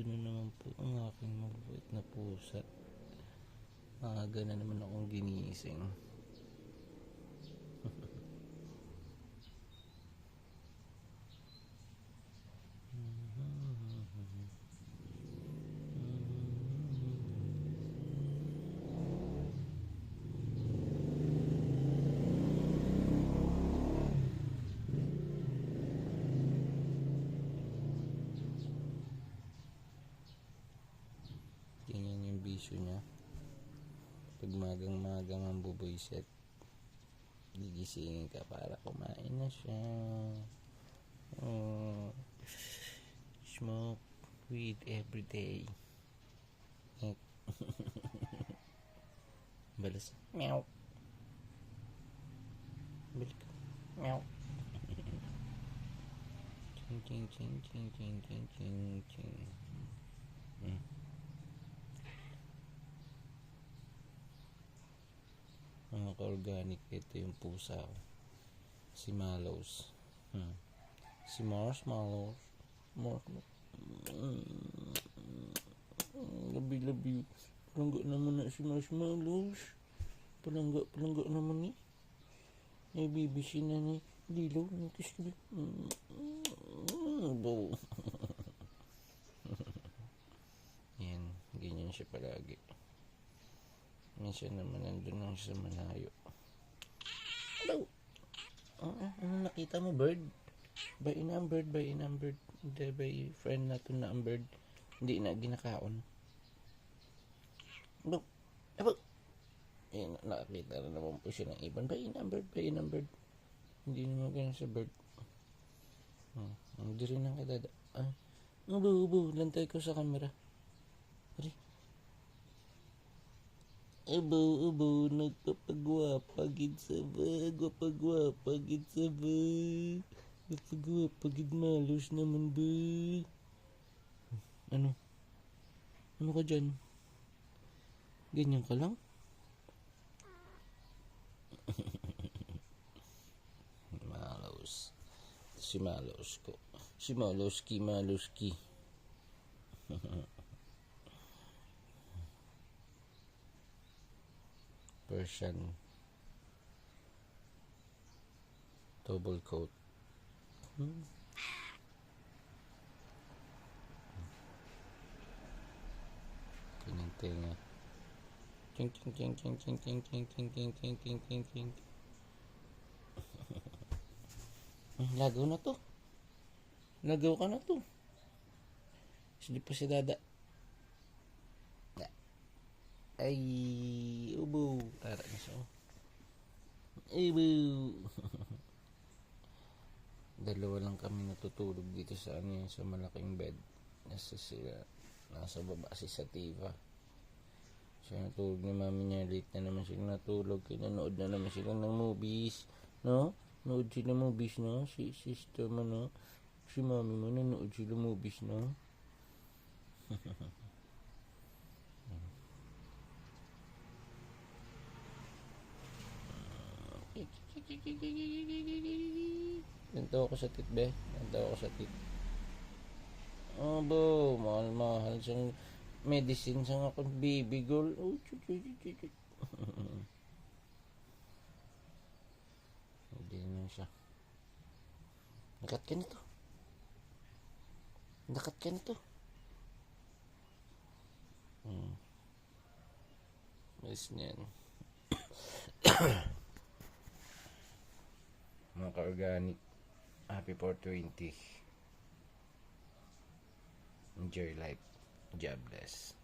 na naman po ang aking mabait na pusa. Maaga na naman akong ginising. Ganyan yung bisyo niya. Pag magang-magang ang buboyset, gigisingin ka para kumain na siya. Smoke weed every day. Balas. Meow. Balik. Meow. Ching ching ching ching ching ching ching ching. Mga ka-organic, ito yung pusa ko. Si Mallows. Si Marshmallows. Labi-labi. Palangga naman na si Marshmallows. Palangga naman ni. Ay, bibisin na ni Lilo. Kiss ko. Bow. Yan. Ganyan siya palagi. Minsan naman nandun lang sa malayo. Hello! Ano nakita mo, bird? By inang bird. Hindi, by friend natin na ang bird. Hindi na ginakaon. Hello! Hello! Ayan, nakakita na naman po siya ng ibon. By inang bird. Hindi naman ganyan sa bird. Hindi rin ang kadada. Ubo. Lantay ko sa camera. Pari. Ubo, nagpapagwapa gid sa ba, gwapa gid sa ba, nagpagwapa gid malos naman ba. Ano ka dyan? Ganyan ka lang? Malos. Si Malos ko. Si Maloski. Persian double coat. Kanyang tenga. Ching. Lagaw na to. Lagaw ka na to. Hindi pa si Dada. Ay, ubo. Tara na siya. Ubo. Dalawa lang kami natutulog dito sa sa malaking bed. Nasa baba si Sativa. Siya natulog ni mami niya. Late na naman sila natulog. Nanood na naman sila ng movies. No? Nanood sila movies, no? Si sister mo, no? Si mami mo, nanood sila movies, no? Ganto ako sa tit, be. Abo, mahal siyang medicine sa akong baby girl. Hindi na siya. Nakat ka nito. Mas niyan. Mga ka-organic, happy 420. Enjoy life. God bless.